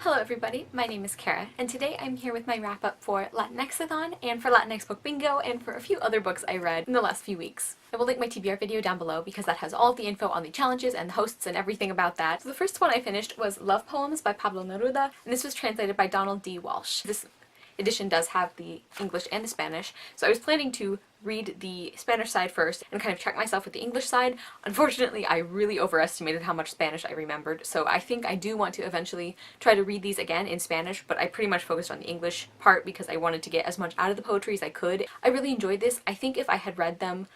Hello everybody, my name is Kara, and today I'm here with my wrap-up for LatinxAthon and for Latinx Book Bingo and for a few other books I read in the last few weeks. I will link my TBR video down below because that has all of the info on the challenges and the hosts and everything about that. So the first one I finished was Love Poems by Pablo Neruda, and this was translated by Donald D. Walsh. This edition does have the English and the Spanish, so I was planning to read the Spanish side first and kind of check myself with the English side. Unfortunately, I really overestimated how much Spanish I remembered, so I think I do want to eventually try to read these again in Spanish, but I pretty much focused on the English part because I wanted to get as much out of the poetry as I could. I really enjoyed this. I think if I had read them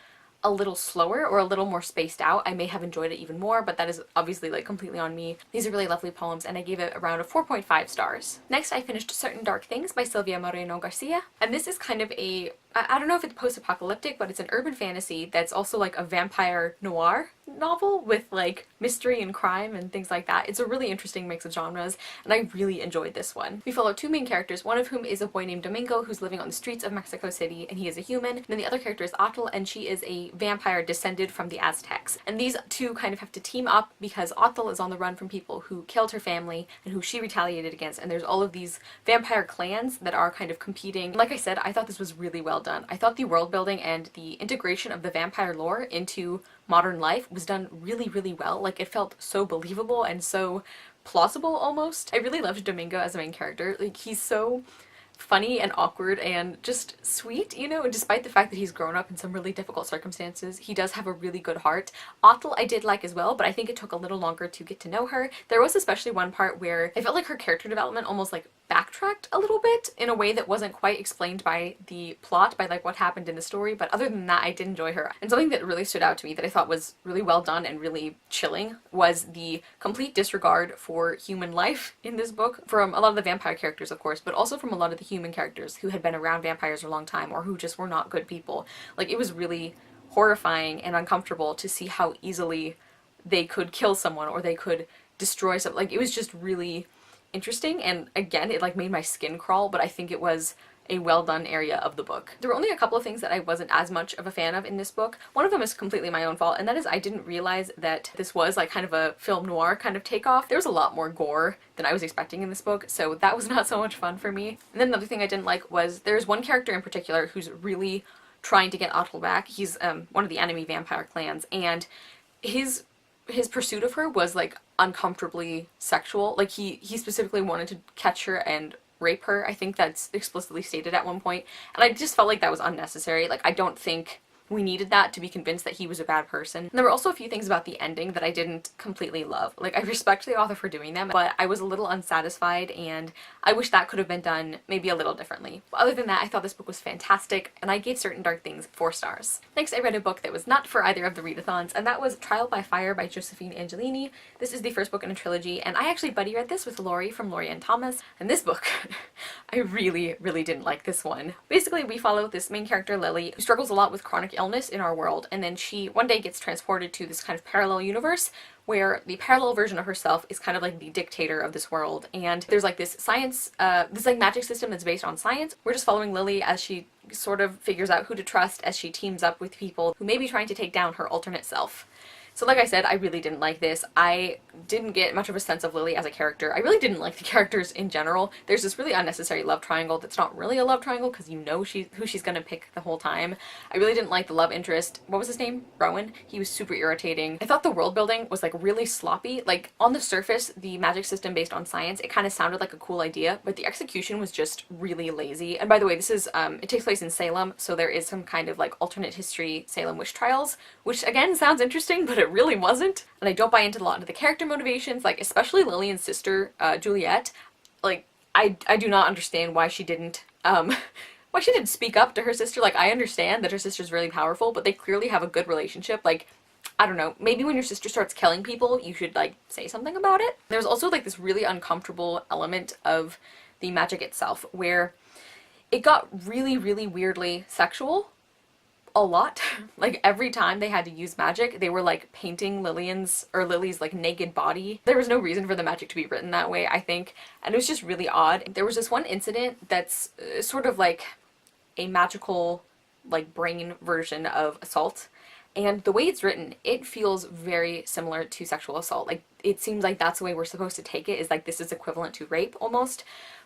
a little slower or a little more spaced out, I may have enjoyed it even more, but that is obviously like completely on me. These are really lovely poems and I gave it around a 4.5 stars. Next I finished Certain Dark Things by Silvia Moreno Garcia, and this is kind of a, I don't know if it's post-apocalyptic, but it's an urban fantasy that's also like a vampire noir novel with like mystery and crime and things like that. It's a really interesting mix of genres and I really enjoyed this one. We follow two main characters, one of whom is a boy named Domingo who's living on the streets of Mexico City and he is a human, and then the other character is Atl and she is a vampire descended from the Aztecs. And these two kind of have to team up because Atl is on the run from people who killed her family and who she retaliated against, and there's all of these vampire clans that are kind of competing. Like I said, I thought this was really well done. I thought the world building and the integration of the vampire lore into modern life was done really, really well. Like, it felt so believable and so plausible almost. I really loved Domingo as a main character. Like, he's so funny and awkward and just sweet, you know, and despite the fact that he's grown up in some really difficult circumstances, he does have a really good heart. Atl I did like as well, but I think it took a little longer to get to know her. There was especially one part where I felt like her character development almost like backtracked a little bit in a way that wasn't quite explained by the plot, by like what happened in the story, but other than that I did enjoy her. And something that really stood out to me that I thought was really well done and really chilling was the complete disregard for human life in this book from a lot of the vampire characters, of course, but also from a lot of the human characters who had been around vampires for a long time or who just were not good people. Like, it was really horrifying and uncomfortable to see how easily they could kill someone or they could destroy something. Like, it was just really interesting, and again, it like made my skin crawl, but I think it was a well done area of the book. There were only a couple of things that I wasn't as much of a fan of in this book. One of them is completely my own fault, and that is I didn't realize that this was like kind of a film noir kind of takeoff. There was a lot more gore than I was expecting in this book, so that was not so much fun for me. And then another thing I didn't like was there's one character in particular who's really trying to get Atl back. He's one of the enemy vampire clans, and his pursuit of her was like uncomfortably sexual. Like, he specifically wanted to catch her and rape her. I think that's explicitly stated at one point, and I just felt like that was unnecessary. Like, I don't think we needed that to be convinced that he was a bad person. And there were also a few things about the ending that I didn't completely love. Like, I respect the author for doing them, but I was a little unsatisfied and I wish that could have been done maybe a little differently. But other than that, I thought this book was fantastic and I gave Certain Dark Things 4 stars. Next, I read a book that was not for either of the readathons, and that was Trial by Fire by Josephine Angelini. This is the first book in a trilogy, and I actually buddy read this with Lori from Lori and Thomas, and this book, I really, really didn't like this one. Basically, we follow this main character, Lily, who struggles a lot with chronic illness in our world, and then she one day gets transported to this kind of parallel universe where the parallel version of herself is kind of like the dictator of this world, and there's like this science, this like magic system that's based on science. We're just following Lily as she sort of figures out who to trust as she teams up with people who may be trying to take down her alternate self. So like I said, I really didn't like this. I didn't get much of a sense of Lily as a character. I really didn't like the characters in general. There's this really unnecessary love triangle that's not really a love triangle because you know who she's gonna pick the whole time. I really didn't like the love interest. What was his name? Rowan? He was super irritating. I thought the world building was like really sloppy. Like, on the surface, the magic system based on science, it kind of sounded like a cool idea, but the execution was just really lazy. And by the way, this is, it takes place in Salem, so there is some kind of like alternate history Salem witch trials, which again sounds interesting, but it really wasn't. And I don't buy into a lot of the character motivations, like especially Lillian's sister, Juliet. Like, I do not understand why she didn't speak up to her sister. Like, I understand that her sister's really powerful, but they clearly have a good relationship. Like, I don't know, maybe when your sister starts killing people, you should like say something about it. There's also like this really uncomfortable element of the magic itself where it got really, really weirdly sexual. A lot. Like, every time they had to use magic, they were like painting Lily's like naked body. There was no reason for the magic to be written that way, I think, and it was just really odd. There was this one incident that's sort of like a magical like brain version of assault, And the way it's written, it feels very similar to sexual assault. Like, it seems like that's the way we're supposed to take it, is like this is equivalent to rape almost.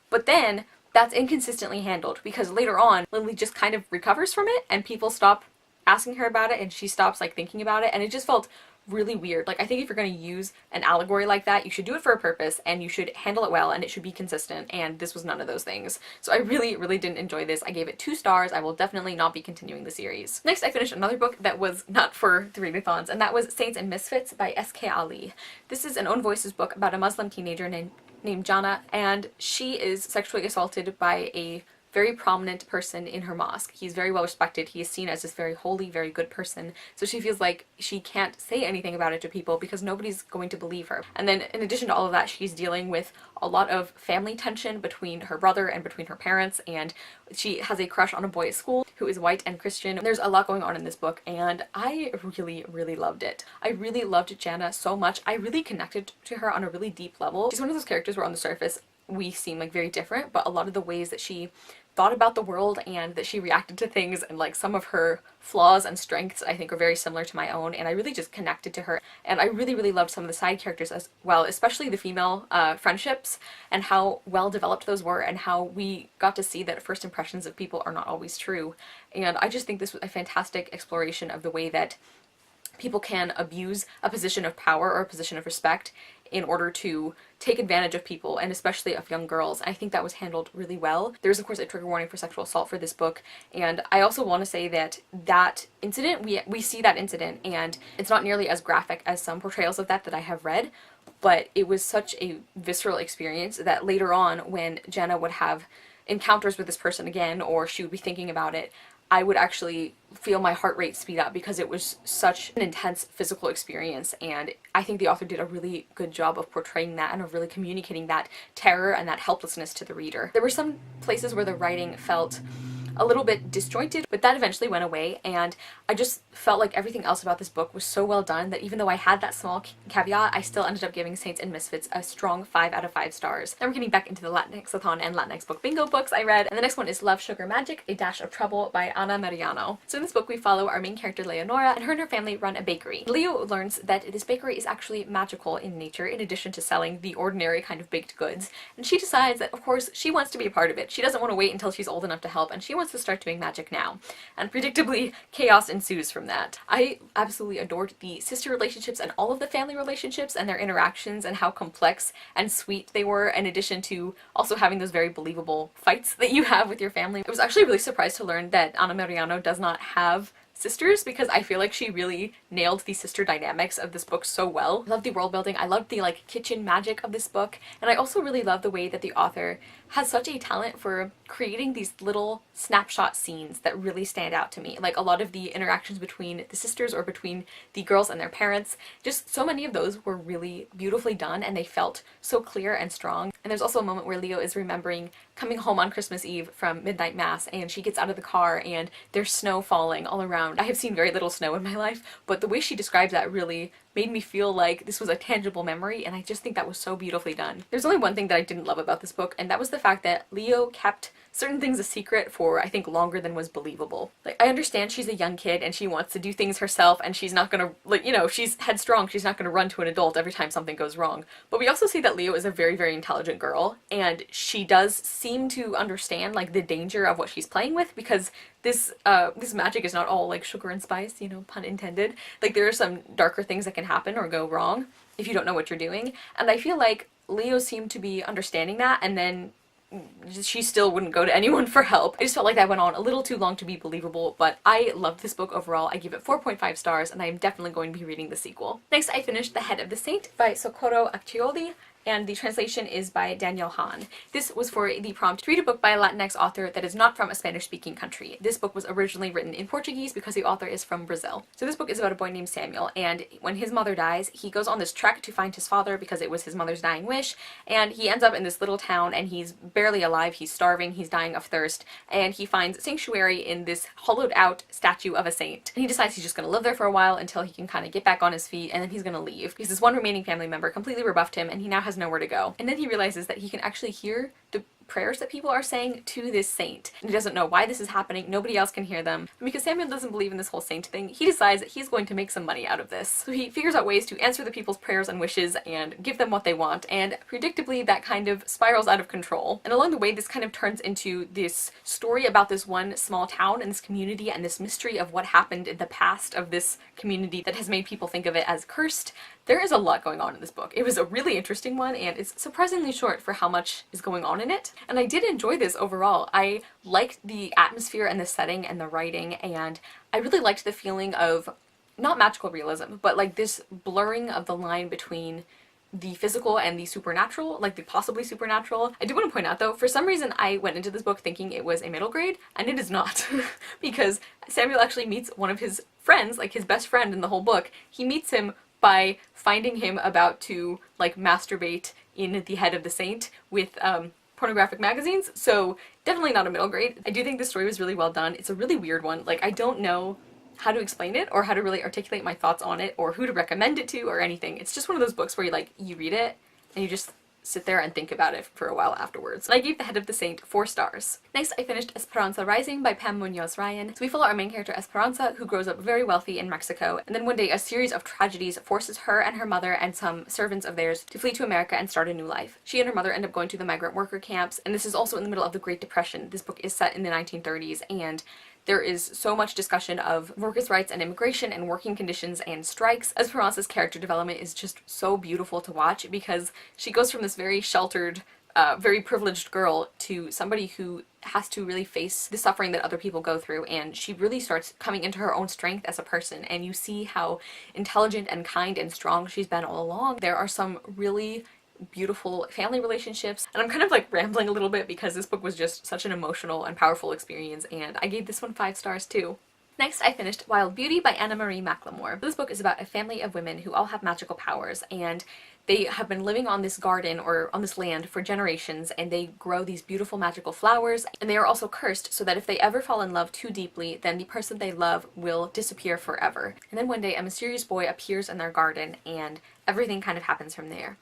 But then that's inconsistently handled, because later on Lily just kind of recovers from it and people stop asking her about it and she stops like thinking about it, and it just felt really weird. Like, I think if you're going to use an allegory like that, you should do it for a purpose and you should handle it well and it should be consistent, and this was none of those things. So I really didn't enjoy this. I gave it 2 stars. I will definitely not be continuing the series. Next, I finished another book that was not for the readathons, and that was Saints and Misfits by S.K. Ali. This is an own voices book about a Muslim teenager named Jana, and she is sexually assaulted by a very prominent person in her mosque. He's very well respected. He is seen as this very holy, very good person. So she feels like she can't say anything about it to people because nobody's going to believe her. And then in addition to all of that, she's dealing with a lot of family tension between her brother and between her parents, and she has a crush on a boy at school who is white and Christian. There's a lot going on in this book, and I really loved it. I really loved Jana so much. I really connected to her on a really deep level. She's one of those characters where on the surface we seem like very different, but a lot of the ways that she thought about the world and that she reacted to things and like some of her flaws and strengths I think are very similar to my own, and I really just connected to her. And I really loved some of the side characters as well, especially the female friendships and how well developed those were, and how we got to see that first impressions of people are not always true. And I just think this was a fantastic exploration of the way that people can abuse a position of power or a position of respect in order to take advantage of people, and especially of young girls. I think that was handled really well. There's of course a trigger warning for sexual assault for this book, and I also want to say that that incident, we see that incident, and it's not nearly as graphic as some portrayals of that I have read, but it was such a visceral experience that later on when Jenna would have encounters with this person again, or she would be thinking about it, I would actually feel my heart rate speed up because it was such an intense physical experience, and I think the author did a really good job of portraying that and of really communicating that terror and that helplessness to the reader. There were some places where the writing felt a little bit disjointed, but that eventually went away, and I just felt like everything else about this book was so well done that even though I had that small caveat, I still ended up giving Saints and Misfits a strong 5 out of 5 stars. Now we're getting back into the LatinxAthon and Latinx Book Bingo books I read, and the next one is Love, Sugar, Magic, A Dash of Trouble by Ana Mariano. So in this book we follow our main character Leonora, and her and her family run a bakery. Leo learns that this bakery is actually magical in nature in addition to selling the ordinary kind of baked goods, and she decides that of course she wants to be a part of it. She doesn't want to wait until she's old enough to help, and she wants to start doing magic now. And predictably, chaos ensues from that. I absolutely adored the sister relationships and all of the family relationships and their interactions and how complex and sweet they were, in addition to also having those very believable fights that you have with your family. I was actually really surprised to learn that Ana Mariano does not have sisters, because I feel like she really nailed the sister dynamics of this book so well. I love the world building, I love the like kitchen magic of this book, and I also really love the way that the author has such a talent for creating these little snapshot scenes that really stand out to me. Like a lot of the interactions between the sisters or between the girls and their parents, just so many of those were really beautifully done and they felt so clear and strong. And there's also a moment where Leo is remembering coming home on Christmas Eve from midnight mass, and she gets out of the car and there's snow falling all around. I have seen very little snow in my life, but the way she describes that really made me feel like this was a tangible memory, and I just think that was so beautifully done. There's only one thing that I didn't love about this book, and that was the fact that Leo kept certain things a secret for, I think, longer than was believable. Like, I understand she's a young kid and she wants to do things herself, and she's not gonna, like, you know, she's headstrong, she's not gonna run to an adult every time something goes wrong. But we also see that Leo is a very intelligent girl, and she does seem to understand, like, the danger of what she's playing with, because this magic is not all, like, sugar and spice, you know, pun intended. Like, there are some darker things that can happen or go wrong if you don't know what you're doing, and I feel like Leo seemed to be understanding that, and then she still wouldn't go to anyone for help. I just felt like that went on a little too long to be believable, but I loved this book overall. I give it 4.5 stars, and I am definitely going to be reading the sequel. Next, I finished The Head of the Saint by Socorro Accioli, and the translation is by Daniel Hahn. This was for the prompt to read a book by a Latinx author that is not from a Spanish-speaking country. This book was originally written in Portuguese because the author is from Brazil. So this book is about a boy named Samuel, and when his mother dies, he goes on this trek to find his father because it was his mother's dying wish, and he ends up in this little town, and he's barely alive, he's starving, he's dying of thirst, and he finds sanctuary in this hollowed out statue of a saint. And he decides he's just gonna live there for a while until he can kind of get back on his feet, and then he's gonna leave. Because this one remaining family member completely rebuffed him, and he now has nowhere to go. And then he realizes that he can actually hear the prayers that people are saying to this saint. And he doesn't know why this is happening, nobody else can hear them. And because Samuel doesn't believe in this whole saint thing, he decides that he's going to make some money out of this. So he figures out ways to answer the people's prayers and wishes and give them what they want, and predictably that kind of spirals out of control. And along the way, this kind of turns into this story about this one small town and this community and this mystery of what happened in the past of this community that has made people think of it as cursed. There is a lot going on in this book. It was a really interesting one, and it's surprisingly short for how much is going on in it. And I did enjoy this overall. I liked the atmosphere and the setting and the writing, and I really liked the feeling of not magical realism, but like this blurring of the line between the physical and the supernatural, like the possibly supernatural. I do want to point out though, for some reason I went into this book thinking it was a middle grade, and it is not. Because Samuel actually meets one of his friends, like his best friend in the whole book. He meets him by finding him about to like masturbate in the head of the saint with pornographic magazines, so definitely not a middle grade. I do think the story was really well done. It's a really weird one. Like, I don't know how to explain it or how to really articulate my thoughts on it or who to recommend it to or anything. It's just one of those books where you read it and you just sit there and think about it for a while afterwards. And I gave The Head of the Saint 4 stars. Next, I finished Esperanza Rising by Pam Munoz Ryan. So we follow our main character Esperanza, who grows up very wealthy in Mexico, and then one day a series of tragedies forces her and her mother and some servants of theirs to flee to America and start a new life. She and her mother end up going to the migrant worker camps, and this is also in the middle of the Great Depression. This book is set in the 1930s, and there is so much discussion of workers' rights and immigration and working conditions and strikes. Esperanza's character development is just so beautiful to watch because she goes from this very sheltered, very privileged girl to somebody who has to really face the suffering that other people go through, and she really starts coming into her own strength as a person, and you see how intelligent and kind and strong she's been all along. There are some really beautiful family relationships, and I'm kind of like rambling a little bit because this book was just such an emotional and powerful experience, and I gave this one 5 stars too. Next, I finished Wild Beauty by Anna Marie McLemore. This book is about a family of women who all have magical powers, and they have been living on this garden or on this land for generations, and they grow these beautiful magical flowers, and they are also cursed so that if they ever fall in love too deeply, then the person they love will disappear forever. And then one day a mysterious boy appears in their garden, and everything kind of happens from there.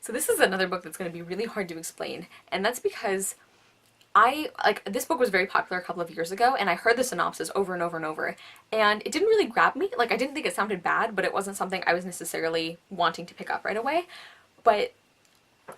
So this is another book that's going to be really hard to explain, and that's because this book was very popular a couple of years ago, and I heard the synopsis over and over and over, and it didn't really grab me. Like, I didn't think it sounded bad, but it wasn't something I was necessarily wanting to pick up right away. But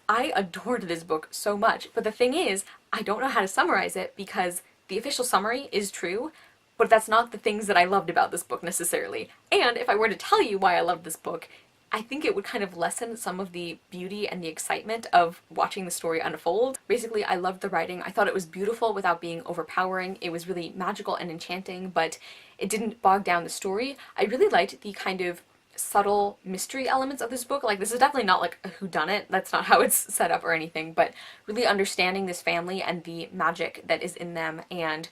I adored this book so much. But the thing is, I don't know how to summarize it because the official summary is true, but that's not the things that I loved about this book necessarily. And if I were to tell you why I loved this book, I think it would kind of lessen some of the beauty and the excitement of watching the story unfold. Basically, I loved the writing. I thought it was beautiful without being overpowering. It was really magical and enchanting, but it didn't bog down the story. I really liked the kind of subtle mystery elements of this book. Like, this is definitely not like a whodunit. That's not how it's set up or anything, but really understanding this family and the magic that is in them, and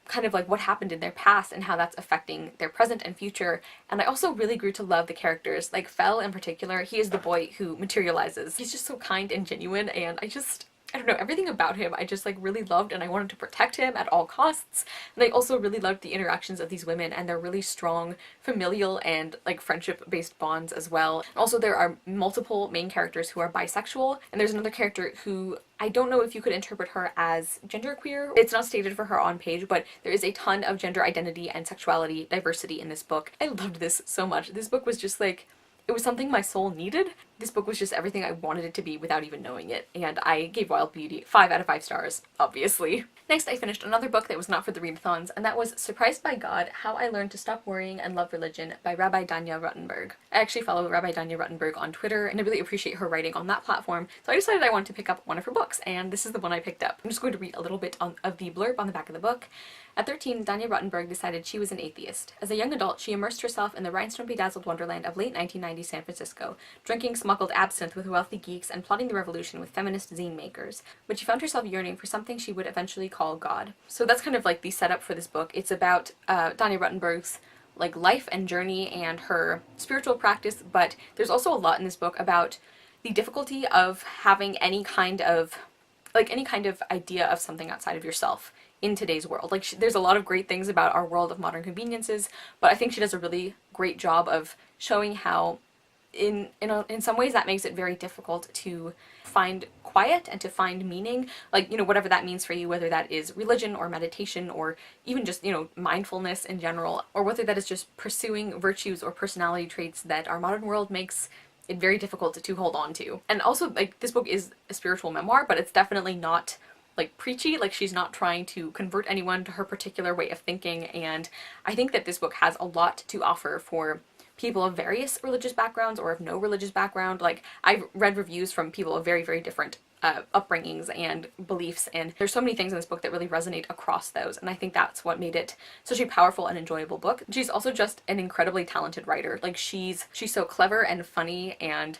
kind of like what happened in their past and how that's affecting their present and future. And I also really grew to love the characters. Like Fel in particular, he is the boy who materializes. He's just so kind and genuine, and I don't know, everything about him I just like really loved, and I wanted to protect him at all costs. And I also really loved the interactions of these women and their really strong familial and like friendship-based bonds as well. And also there are multiple main characters who are bisexual, and there's another character who I don't know if you could interpret her as genderqueer. It's not stated for her on page, but there is a ton of gender identity and sexuality diversity in this book. I loved this so much. This book was just like, it was something my soul needed. This book was just everything I wanted it to be without even knowing it, and I gave Wild Beauty 5 out of 5 stars, obviously. Next, I finished another book that was not for the readathons, and that was Surprised by God: How I Learned to Stop Worrying and Love Religion by Rabbi Danya Ruttenberg. I actually follow Rabbi Danya Ruttenberg on Twitter, and I really appreciate her writing on that platform, so I decided I wanted to pick up one of her books, and this is the one I picked up. I'm just going to read a little bit of the blurb on the back of the book. At 13, Danya Ruttenberg decided she was an atheist. As a young adult, she immersed herself in the rhinestone-bedazzled wonderland of late 1990s San Francisco, drinking smuggled absinthe with wealthy geeks and plotting the revolution with feminist zine makers. But she found herself yearning for something she would eventually call God. So that's kind of like the setup for this book. It's about Danya Ruttenberg's like life and journey and her spiritual practice, but there's also a lot in this book about the difficulty of having any kind of idea of something outside of yourself in today's world. Like, there's a lot of great things about our world of modern conveniences, but I think she does a really great job of showing how in some ways that makes it very difficult to find quiet and to find meaning, like, you know, whatever that means for you, whether that is religion or meditation or even just, you know, mindfulness in general, or whether that is just pursuing virtues or personality traits that our modern world makes it very difficult to hold on to. And also, like, this book is a spiritual memoir, but it's definitely not like preachy. Like, she's not trying to convert anyone to her particular way of thinking, and I think that this book has a lot to offer for people of various religious backgrounds or of no religious background. Like, I've read reviews from people of very, very different upbringings and beliefs, and there's so many things in this book that really resonate across those, and I think that's what made it such a powerful and enjoyable book. She's also just an incredibly talented writer. Like, she's so clever and funny and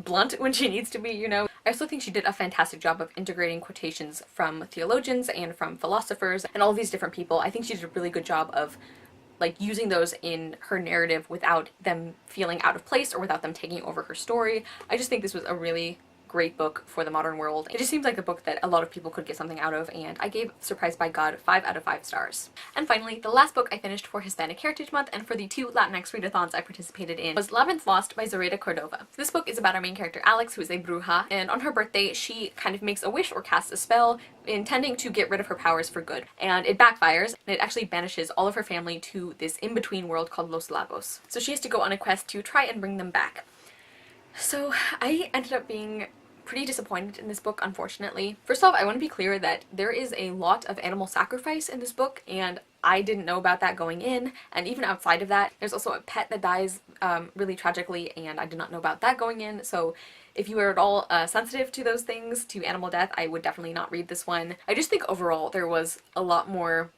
blunt when she needs to be, you know. I also think she did a fantastic job of integrating quotations from theologians and from philosophers and all these different people. I think she did a really good job of like using those in her narrative without them feeling out of place or without them taking over her story. I just think this was a really great book for the modern world. It just seems like a book that a lot of people could get something out of, and I gave Surprised by God 5 out of 5 stars. And finally, the last book I finished for Hispanic Heritage Month and for the 2 Latinx readathons I participated in was Labyrinth Lost by Zoraida Cordova. This book is about our main character Alex, who is a bruja, and on her birthday she kind of makes a wish or casts a spell intending to get rid of her powers for good, and it backfires, and it actually banishes all of her family to this in-between world called Los Lagos. So she has to go on a quest to try and bring them back. So I ended up being pretty disappointed in this book, unfortunately. First off, I want to be clear that there is a lot of animal sacrifice in this book, and I didn't know about that going in, and even outside of that, there's also a pet that dies really tragically, and I did not know about that going in, so if you are at all sensitive to those things, to animal death, I would definitely not read this one. I just think overall there was a lot more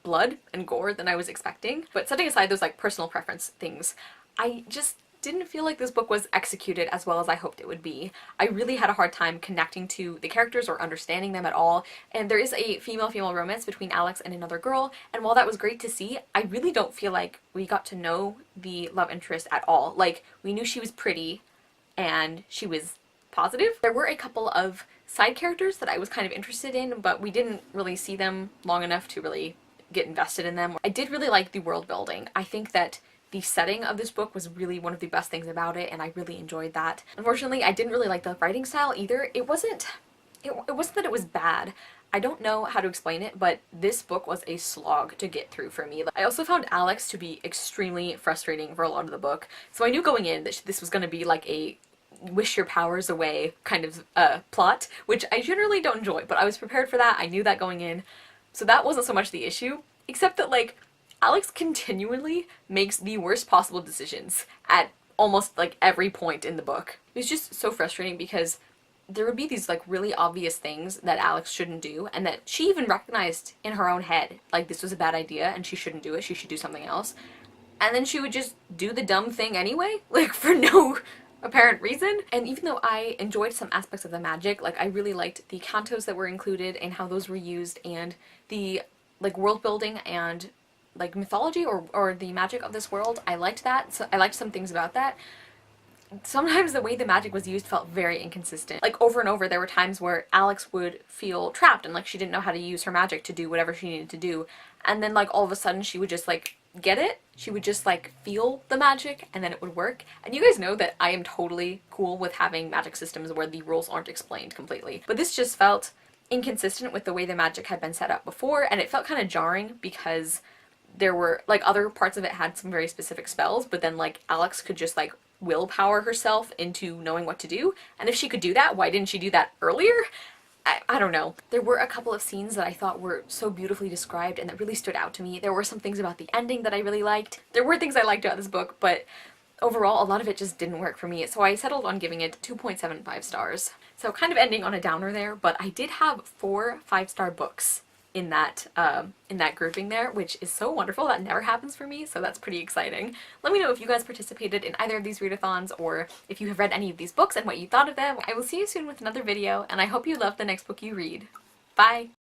blood and gore than I was expecting, but setting aside those like personal preference things, I just didn't feel like this book was executed as well as I hoped it would be. I really had a hard time connecting to the characters or understanding them at all, and there is a female-female romance between Alex and another girl, and while that was great to see, I really don't feel like we got to know the love interest at all. Like, we knew she was pretty, and she was positive. There were a couple of side characters that I was kind of interested in, but we didn't really see them long enough to really get invested in them. I did really like the world building. I think that the setting of this book was really one of the best things about it, and I really enjoyed that. Unfortunately, I didn't really like the writing style either. It wasn't that it was bad. I don't know how to explain it, but this book was a slog to get through for me. I also found Alex to be extremely frustrating for a lot of the book, so I knew going in that this was going to be like a wish your powers away kind of plot, which I generally don't enjoy, but I was prepared for that. I knew that going in, so that wasn't so much the issue, except that like Alex continually makes the worst possible decisions at almost like every point in the book. It was just so frustrating because there would be these like really obvious things that Alex shouldn't do, and that she even recognized in her own head, like this was a bad idea and she shouldn't do it, she should do something else. And then she would just do the dumb thing anyway, like for no apparent reason. And even though I enjoyed some aspects of the magic, like I really liked the cantos that were included and how those were used, and the like world building and like mythology or the magic of this world, I liked that. So I liked some things about that. Sometimes the way the magic was used felt very inconsistent. Like over and over there were times where Alex would feel trapped and like she didn't know how to use her magic to do whatever she needed to do, and then like all of a sudden she would just like get it. She would just like feel the magic and then it would work. And you guys know that I am totally cool with having magic systems where the rules aren't explained completely, but this just felt inconsistent with the way the magic had been set up before, and it felt kind of jarring because there were like other parts of it had some very specific spells, but then like Alex could just like willpower herself into knowing what to do, and if she could do that, why didn't she do that earlier? I don't know. There were a couple of scenes that I thought were so beautifully described and that really stood out to me. There were some things about the ending that I really liked. There were things I liked about this book, but overall a lot of it just didn't work for me, so I settled on giving it 2.75 stars. So kind of ending on a downer there, but I did have 4 5-star books in that grouping there, which is so wonderful. That never happens for me, so that's pretty exciting. Let me know if you guys participated in either of these readathons, or if you have read any of these books and what you thought of them. I will see you soon with another video, and I hope you love the next book you read. Bye!